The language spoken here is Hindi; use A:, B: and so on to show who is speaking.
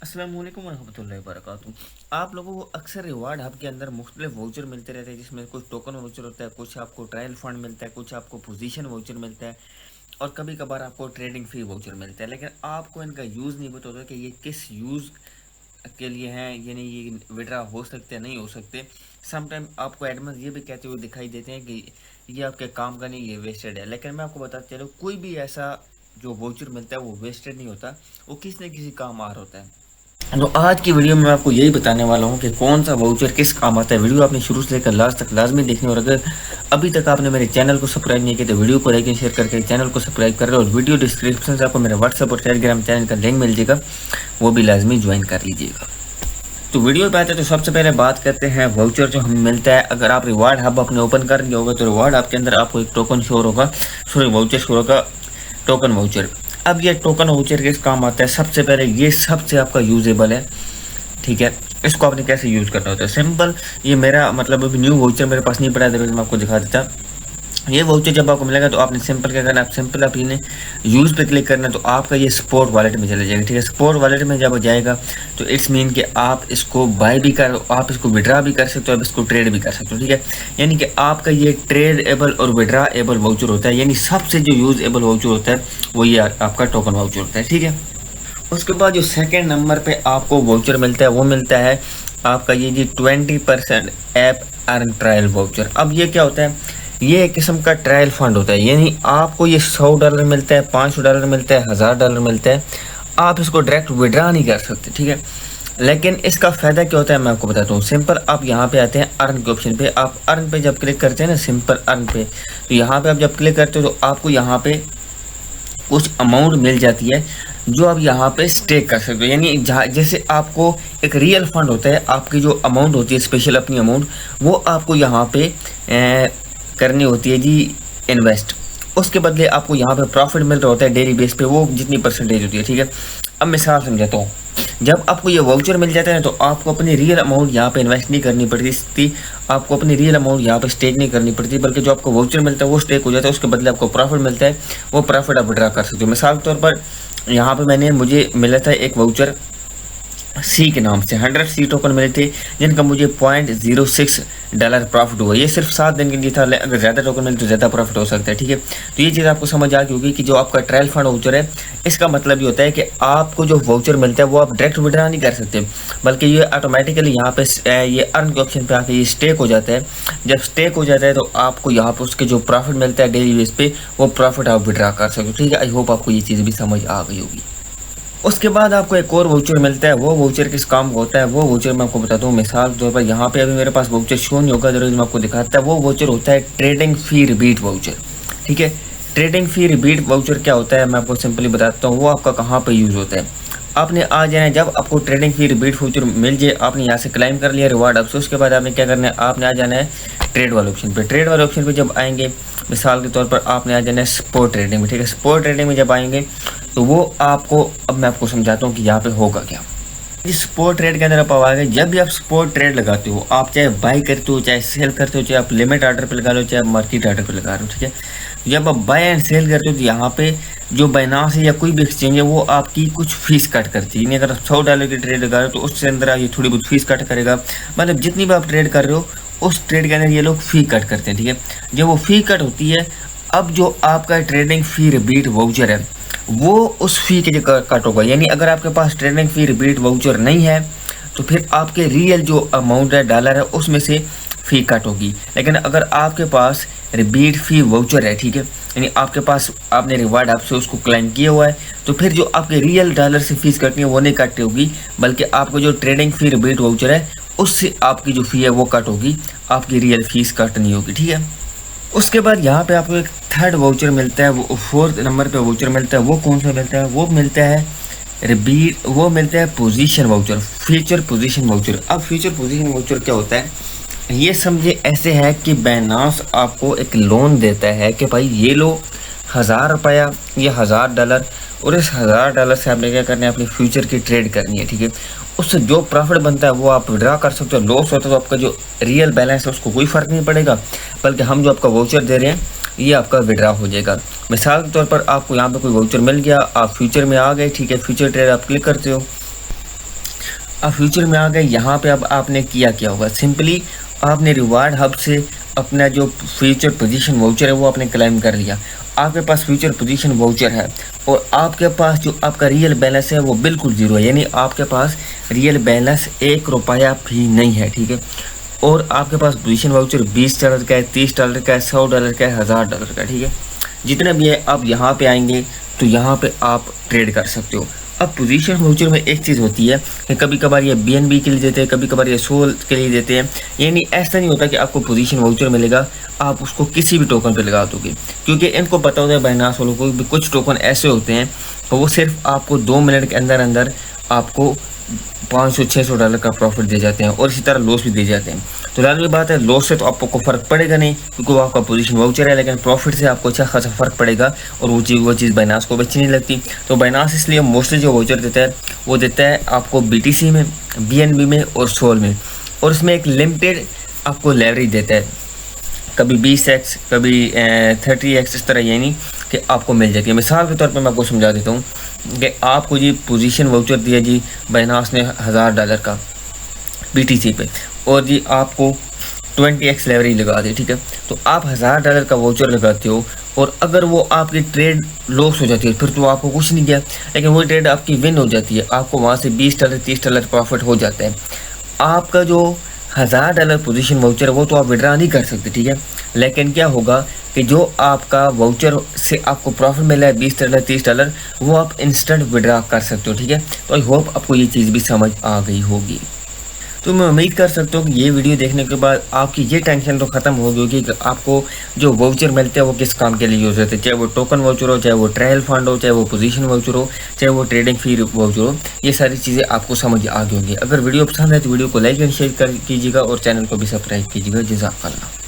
A: अस्सलाम वालेकुम रहमतुल्लाहि व बरकातुहू। आप लोगों को अक्सर रिवार्ड हब के अंदर मुख्तलिफ वाउचर मिलते रहते हैं, जिसमें कुछ टोकन वाउचर होता है, कुछ आपको ट्रायल फंड मिलता है, कुछ आपको पोजीशन वाउचर मिलता है और कभी कभार आपको ट्रेडिंग फी वाउचर मिलता है। लेकिन आपको इनका यूज़ नहीं पता होता कि ये किस यूज़ के लिए हैं, यानी ये विड्रा हो सकते हैं नहीं हो सकते। समटाइम आपको एडमन ये भी कहते हुए दिखाई देते हैं कि ये आपके काम का नहीं, ये वेस्टेड है। लेकिन मैं आपको बताते चलूँ, कोई भी ऐसा जो वाउचर मिलता है वो वेस्टेड नहीं होता, वो किसी न किसी काम आ रहा होता है। तो आज की वीडियो में मैं आपको यही बताने वाला हूँ कि कौन सा वाउचर किस काम आता है। वीडियो आपने शुरू से लेकर लास्ट तक लाजमी देखनी, और अगर अभी तक आपने मेरे चैनल को सब्सक्राइब नहीं किया तो वीडियो को लाइक एंड शेयर करके चैनल को सब्सक्राइब कर रहे हो। और वीडियो डिस्क्रिप्शन से आपको मेरे व्हाट्सएप और टेलीग्राम चैनल का लिंक मिल जाएगा, वो भी लाजमी ज्वाइन कर लीजिएगा। तो वीडियो पे आते हैं तो सबसे पहले बात करते हैं वाउचर जो हमें मिलता है। अगर आप रिवार्ड हब अपने ओपन कर लिया होगा तो रिवार्ड हब के अंदर आपको एक टोकन शोर होगा, सॉरी वाउचर शोर होगा, टोकन वाउचर। अब ये टोकन वाउचर किस काम आता है? सबसे पहले ये सबसे आपका यूजेबल है, ठीक है। इसको आपने कैसे यूज़ करना होता है? सिंपल, ये मेरा मतलब अभी न्यू वाउचर मेरे पास नहीं पड़ा है, मैं आपको दिखा देता। ये वाउचर जब आपको मिलेगा तो आपने सिंपल क्या करना है, सिंपल आप इन्हें यूज़ पे क्लिक करना है तो आपका ये स्पोर्ट वॉलेट में चले जाएगा, ठीक है। स्पोर्ट वॉलेट में जब जाएगा तो इट्स मीन कि आप इसको बाय भी कर, आप इसको विड्रा भी कर सकते हो, आप इसको ट्रेड भी कर सकते हो, ठीक है। यानी कि आपका ये ट्रेड एबल और विड्रा एबल वाउचर होता है, यानी सबसे जो यूज एबल वाउचर होता है वो ये आपका टोकन वाउचर होता है, ठीक है। उसके बाद जो सेकंड नंबर पे आपको वाउचर मिलता है वो मिलता है आपका ये जी 20% ऐप अर्न ट्रायल वाउचर। अब ये क्या होता है? ये एक किस्म का ट्रायल फंड होता है, यानी आपको ये $100 मिलता है, $500 मिलता है, $1000 मिलता है। आप इसको डायरेक्ट विड्रा नहीं कर सकते, ठीक है। लेकिन इसका फ़ायदा क्या होता है मैं आपको बताता हूँ। सिंपल, आप यहाँ पे आते हैं अर्न के ऑप्शन पे, आप अर्न पे जब क्लिक करते हैं ना, सिंपल अर्न पे, तो यहाँ पे आप जब क्लिक करते हो तो आपको यहाँ पे कुछ अमाउंट मिल जाती है जो आप यहाँ पे स्टेक कर सकते हो। यानी जहाँ जैसे आपको एक रियल फंड होता है, आपकी जो अमाउंट होती है स्पेशल अपनी अमाउंट, वो आपको यहाँ पे करनी होती है जी इन्वेस्ट। उसके बदले आपको यहाँ पे प्रॉफिट मिल रहा होता है डेली बेस पे, वो जितनी परसेंटेज होती है, ठीक है। अब मिसाल समझाता हूँ, जब आपको ये वाउचर मिल जाता है तो आपको अपनी रियल अमाउंट यहाँ पे इन्वेस्ट नहीं करनी पड़ती, आपको अपनी रियल अमाउंट यहाँ पे स्टेक नहीं करनी पड़ती, बल्कि जो आपको वाउचर मिलता है वो स्टेक हो जाता है, उसके बदले आपको प्रॉफिट मिलता है, वो प्रॉफिट आप विड्रा कर सकते हो। मिसाल के तौर पर यहाँ पे मुझे मिला था एक वाउचर सी के नाम से, 100 सी टोकन मिले थे जिनका मुझे $0.06 प्रॉफिट हुआ। ये सिर्फ 7 दिन के लिए था, अगर ज़्यादा टोकन मिले तो ज़्यादा प्रॉफिट हो सकता है, ठीक है। तो ये चीज़ आपको समझ आ गई होगी कि जो आपका ट्रायल फंड वाउचर है, इसका मतलब ये होता है कि आपको जो वाउचर मिलता है वो आप डायरेक्ट विड्रा नहीं कर सकते, बल्कि ये ऑटोमेटिकली यहाँ पे ये अर्न के ऑप्शन पे आके ये स्टेक हो जाता है। जब स्टेक हो जाता है तो आपको यहाँ पर उसके जो प्रॉफिट मिलता है डेली बेस पे, वो प्रॉफिट आप विड्रा कर सकते हो, ठीक है। आई होप आपको ये चीज़ भी समझ आ गई होगी। उसके बाद आपको एक और वाउचर मिलता है, वो वाउचर किस काम का होता है वो वाउचर मैं आपको बताता हूँ। मिसाल के तौर पर यहाँ पे अभी मेरे पास वाउचर शो नहीं होगा, जरूर मैं आपको दिखाता है। वो वाउचर होता है ट्रेडिंग फी रिबीट वाउचर, ठीक है। ट्रेडिंग फी रिबीट वाउचर क्या होता है मैं आपको सिंपली बताता हूँ। वो आपका कहाँ पर यूज़ होता है? आपने आ जाना है, जब आपको ट्रेडिंग फी रिबीट वाउचर मिल जाए, आपने यहाँ से क्लाइम कर लिया रिवार्ड अब से, उसके बाद आपने क्या करना है, आपने आ जाना है ट्रेड वाले ऑप्शन पे। ट्रेड वाले ऑप्शन पे जब आएंगे, मिसाल के तौर पर आपने आ जाना है स्पोर्ट ट्रेडिंग में, ठीक है। स्पोर्ट ट्रेडिंग में जब आएंगे तो वो आपको, अब मैं आपको समझाता हूँ कि यहाँ पे होगा क्या। इस स्पोर्ट ट्रेड के अंदर आप आएंगे, जब भी आप स्पोर्ट ट्रेड लगाते हो, आप चाहे बाई करते हो, चाहे सेल करते हो, चाहे आप लिमिट ऑर्डर पे लगा लो, चाहे आप मार्केट ऑर्डर पे लगा रहे हो, ठीक है। जब आप बाय एंड सेल करते हो तो यहाँ पे जो बाइनांस है या कोई भी एक्सचेंज है वो आपकी कुछ फीस कट करती है। यानी अगर आप $100 की ट्रेड लगा रहे हो तो उसके अंदर ये थोड़ी बहुत फीस कट करेगा, मतलब जितनी भी आप ट्रेड कर रहे हो उस ट्रेड के अंदर ये लोग फ़ी कट करते हैं, ठीक है। जब वो फ़ी कट होती है, अब जो आपका ट्रेडिंग फी रिबीट वाउचर है वो उस फी के जगह कट होगा। यानी अगर आपके पास ट्रेडिंग फी रिबीट वाउचर नहीं है तो फिर आपके रियल जो अमाउंट है डॉलर है उसमें से फ़ी कट होगी। लेकिन अगर आपके पास रिबीट फी वाउचर है, ठीक है, यानी आपके पास आपने रिवार्ड आपसे उसको क्लाइम किया हुआ है, तो फिर जो आपके रियल डॉलर से फीस कटनी है वो नहीं कट होगी, बल्कि आपको जो ट्रेडिंग फी रिबीट वाउचर है उससे आपकी जो फ़ी है वो कट होगी, आपकी रियल फीस कट नहीं होगी, ठीक है। उसके बाद यहाँ पे आपको एक थर्ड वाउचर मिलता है, वो 4th नंबर पे वाउचर मिलता है। वो कौन सा मिलता है? वो मिलता है रिबीट, वो मिलता है position voucher, future position voucher. अब फ्यूचर पोजीशन वाउचर क्या होता है? ये समझे ऐसे है कि बाइनांस आपको एक लोन देता है कि भाई ये लो ₹1000 या $1000, और इस $1000 से आपने क्या करना है, अपनी फ्यूचर की ट्रेड करनी है, ठीक है। उससे जो प्रॉफिट बनता है वो आप विड्रा कर सकते हो। लॉस होता है तो आपका जो रियल बैलेंस है उसको कोई फ़र्क नहीं पड़ेगा, बल्कि हम जो आपका वाउचर दे रहे हैं ये आपका विड्रा हो जाएगा। मिसाल के तौर पर आपको यहाँ पे कोई वाउचर मिल गया, आप फ्यूचर में आ गए, ठीक है। फ्यूचर ट्रेड आप क्लिक करते हो, अब फ्यूचर में आ गए। यहाँ पे अब आपने किया क्या होगा, सिंपली आपने रिवार्ड हब से अपना जो फ्यूचर पोजीशन वाउचर है वो आपने क्लेम कर लिया। आपके पास फ्यूचर पोजीशन वाउचर है और आपके पास जो आपका रियल बैलेंस है वो बिल्कुल ज़ीरो है, यानी आपके पास रियल बैलेंस $1 भी नहीं है, ठीक है। और आपके पास पोजीशन वाउचर $20 का है, $30 का है, $100 का है, $1000 का, ठीक है। जितना भी है आप यहाँ पे आएंगे तो यहाँ पे आप ट्रेड कर सकते हो। अब पोजीशन वाउचर में एक चीज़ होती है कि कभी कभार ये BNB के लिए देते हैं, कभी कभार ये सोल के लिए देते हैं। यानी ऐसा नहीं होता कि आपको पोजीशन वाउचर मिलेगा आप उसको किसी भी टोकन पे लगा दोगे, क्योंकि इनको पता होता है बाइनांस वालों को भी कुछ टोकन ऐसे होते हैं तो वो सिर्फ आपको 2 मिनट के अंदर अंदर आपको $500-600 का प्रॉफिट दे जाते हैं और इसी तरह लॉस भी दे जाते हैं। तो लाजमी बात है, लॉस से तो आपको फ़र्क पड़ेगा नहीं क्योंकि वो आपका पोजीशन वाउचर है, लेकिन प्रॉफिट से आपको अच्छा खासा फ़र्क पड़ेगा और वो चीज़ बाइनांस को अच्छी नहीं लगती। तो बाइनांस इसलिए मोस्टली जो वाउचर देता है वो देता है आपको BTC में, BNB में और सोल में, और इसमें एक लिमिटेड आपको लेवरेज देता है, कभी 20x कभी 30x इस तरह, यानी कि आपको मिल जाती है। मिसाल के तौर पे मैं आपको समझा देता हूँ कि आपको जी पोजीशन वाउचर दिया जी बाइनांस ने $1000 का BTC पे, और जी आपको 20x लेवरेज लगा दी, ठीक है। तो आप $1000 का वाउचर लगाते हो और अगर वो आपकी ट्रेड लॉस हो जाती है फिर तो आपको कुछ नहीं गया, लेकिन वो ट्रेड आपकी विन हो जाती है, आपको वहाँ से $20-30 प्रॉफिट हो जाता है। आपका जो $1000 पोजीशन वाउचर है वो तो आप विड्रा नहीं कर सकते, ठीक है। लेकिन क्या होगा कि जो आपका वाउचर से आपको प्रॉफिट मिला है $20-30 वो आप इंस्टेंट विड्रा कर सकते हो, ठीक है। तो आई होप आपको ये चीज़ भी समझ आ गई होगी। तो मैं उम्मीद कर सकता हूँ कि ये वीडियो देखने के बाद आपकी ये टेंशन तो ख़त्म हो गई होगी कि आपको जो वाउचर मिलते हैं वो किस काम के लिए यूज़ होते हैं, चाहे वो टोकन वाउचर हो, चाहे वो ट्रायल फंड हो, चाहे वो पोजीशन वाउचर हो, चाहे वो ट्रेडिंग फी वाउचर हो, ये सारी चीज़ें आपको समझ आ गई होंगी। अगर वीडियो पसंद है तो वीडियो को लाइक एंड शेयर कीजिएगा और चैनल को भी सब्सक्राइब कीजिएगा। जज़ाकल्लाह।